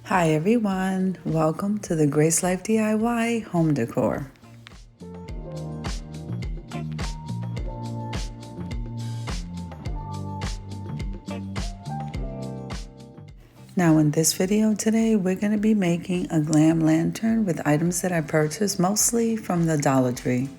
Hi everyone, welcome to the Grace Life DIY Home Decor. Now in this video today, we're going to be making a glam lantern with items that I purchased mostly from the Dollar Tree.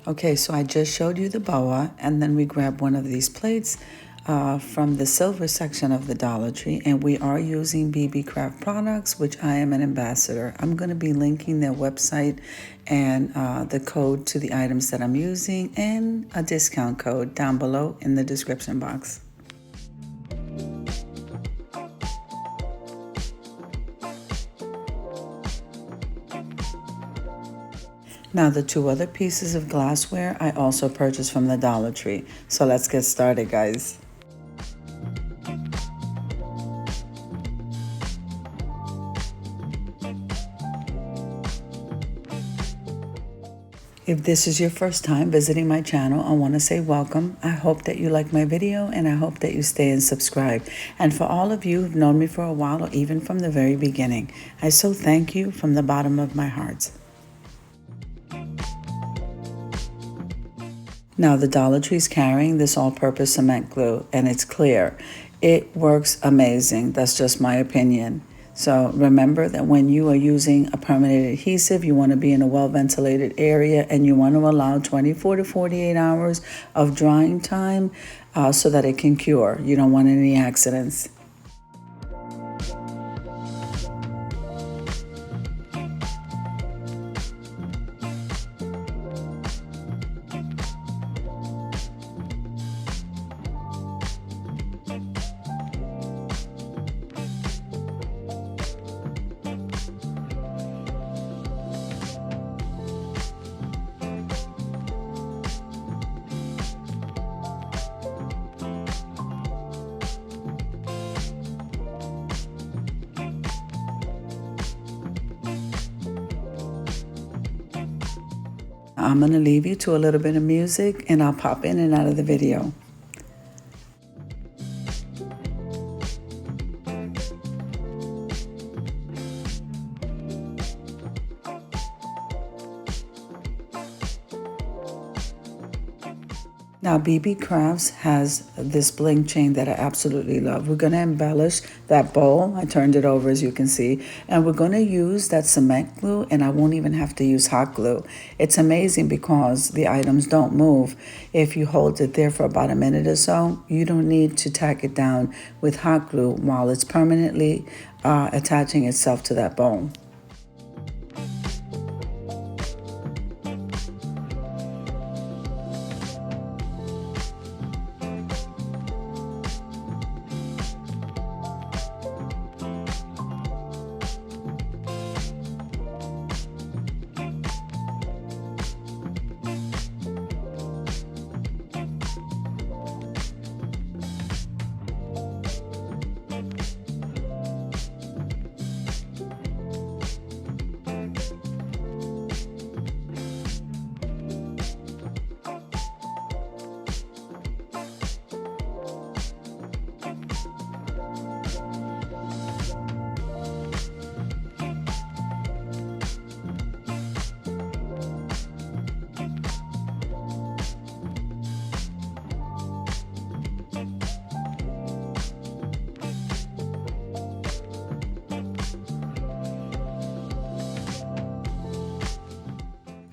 Okay, so I just showed you the boa, and then we grabbed one of these plates from the silver section of the Dollar Tree, and we are using BB Craft products, which I am an ambassador. I'm going to be linking their website and the code to the items that I'm using and a discount code down below in the description box. Now the two other pieces of glassware I also purchased from the Dollar Tree. So let's get started, guys. If this is your first time visiting my channel, I want to say welcome. I hope that you like my video and I hope that you stay and subscribe. And for all of you who've known me for a while or even from the very beginning, I so thank you from the bottom of my heart. Now the Dollar Tree's carrying this all-purpose cement glue and it's clear. It works amazing. That's just my opinion. So remember that when you are using a permanent adhesive, you want to be in a well-ventilated area and you want to allow 24 to 48 hours of drying time so that it can cure. You don't want any accidents. I'm going to leave you to a little bit of music and I'll pop in and out of the video. Now, BB Crafts has this bling chain that I absolutely love. We're going to embellish that bowl. I turned it over, as you can see. And we're going to use that cement glue, and I won't even have to use hot glue. It's amazing because the items don't move. If you hold it there for about a minute or so, you don't need to tack it down with hot glue while it's permanently attaching itself to that bowl.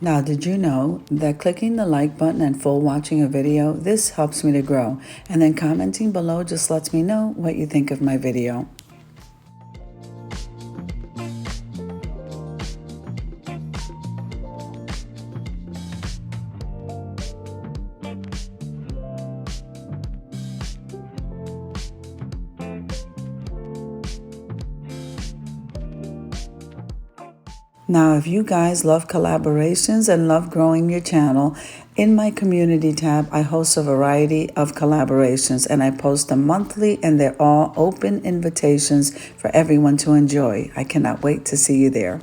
Now, did you know that clicking the like button and full watching a video, this helps me to grow. And then commenting below just lets me know what you think of my video. Now, if you guys love collaborations and love growing your channel, in my community tab, I host a variety of collaborations and I post them monthly and they're all open invitations for everyone to enjoy. I cannot wait to see you there.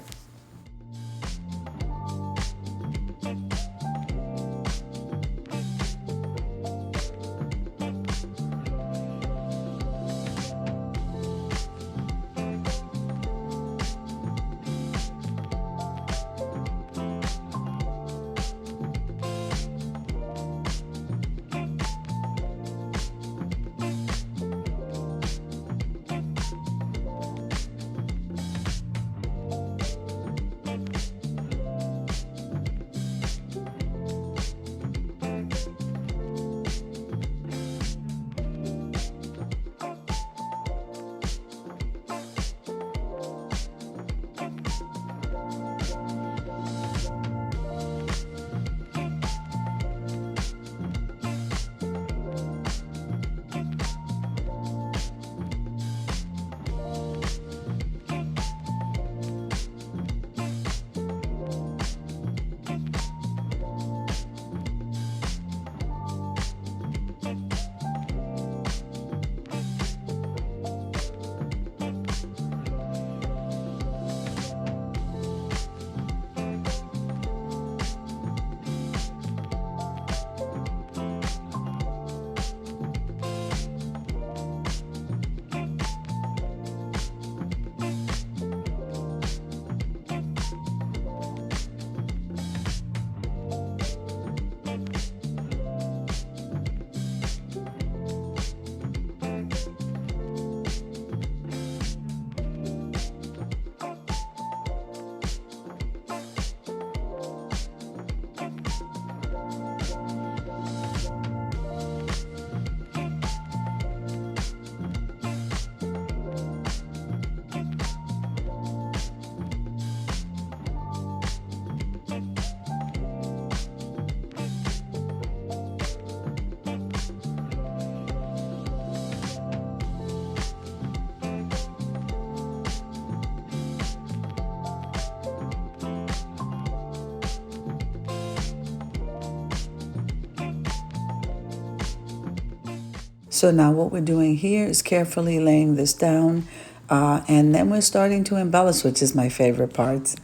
So now what we're doing here is carefully laying this down, and then we're starting to embellish, which is my favorite part.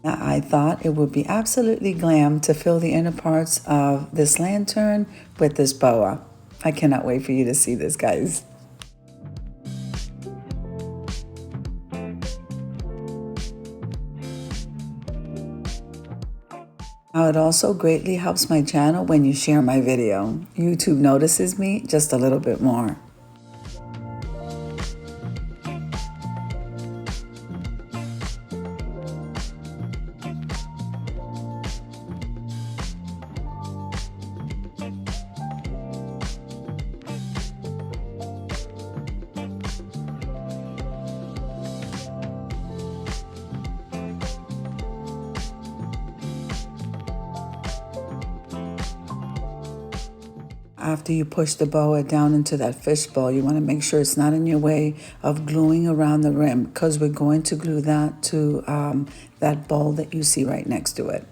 I thought it would be absolutely glam to fill the inner parts of this lantern with this boa. I cannot wait for you to see this, guys. Now, it also greatly helps my channel when you share my video. YouTube notices me just a little bit more. After you push the boa down into that fishbowl, you want to make sure it's not in your way of gluing around the rim, because we're going to glue that to that bowl that you see right next to it.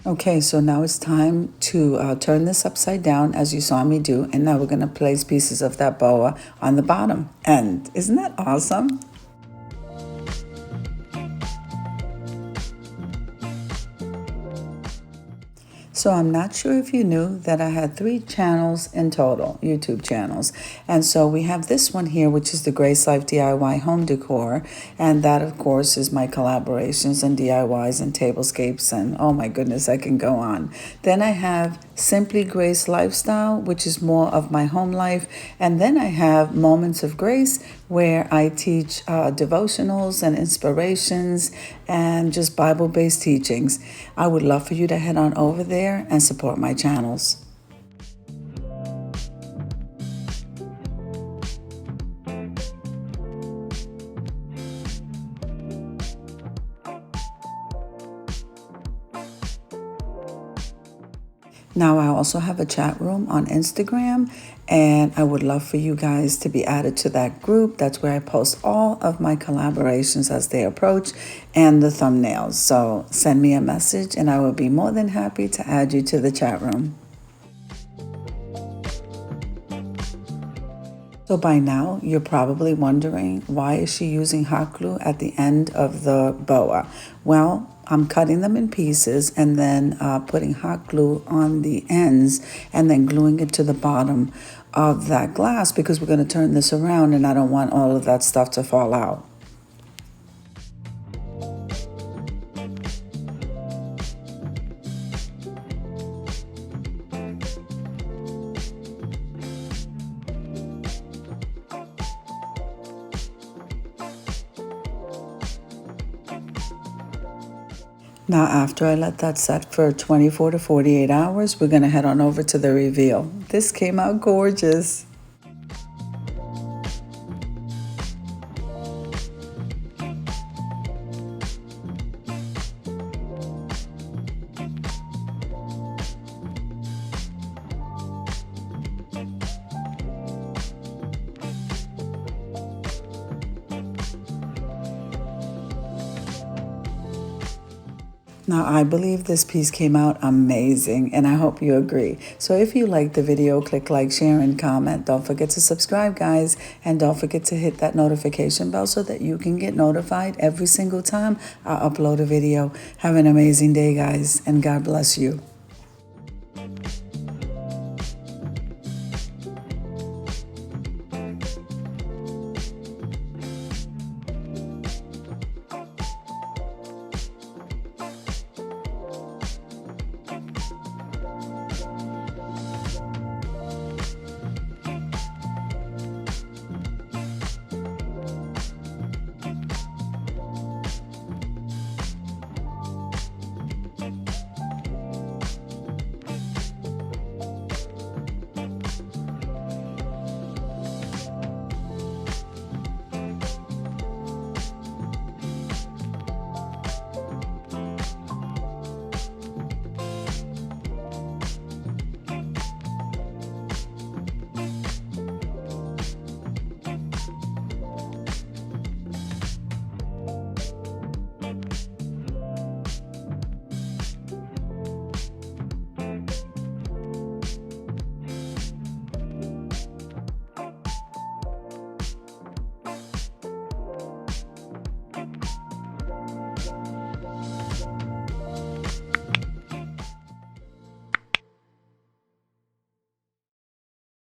Okay, so now it's time to turn this upside down as you saw me do, and now we're going to place pieces of that boa on the bottom end. Isn't that awesome? So I'm not sure if you knew that I had 3 channels in total, YouTube channels. And so we have this one here, which is the Grace Life DIY Home Decor. And that, of course, is my collaborations and DIYs and tablescapes. And oh my goodness, I can go on. Then I have Simply Grace Lifestyle, which is more of my home life. And then I have Moments of Grace, where I teach devotionals and inspirations and just Bible-based teachings. I would love for you to head on over there and support my channels. Now, I also have a chat room on Instagram, and I would love for you guys to be added to that group. That's where I post all of my collaborations as they approach and the thumbnails. So send me a message, and I will be more than happy to add you to the chat room. So by now, you're probably wondering, why is she using hot glue at the end of the boa? Well, I'm cutting them in pieces and then putting hot glue on the ends and then gluing it to the bottom of that glass, because we're going to turn this around and I don't want all of that stuff to fall out. Now, after I let that set for 24 to 48 hours, we're going to head on over to the reveal. This came out gorgeous. Now, I believe this piece came out amazing, and I hope you agree. So if you like the video, click like, share, and comment. Don't forget to subscribe, guys, and don't forget to hit that notification bell so that you can get notified every single time I upload a video. Have an amazing day, guys, and God bless you.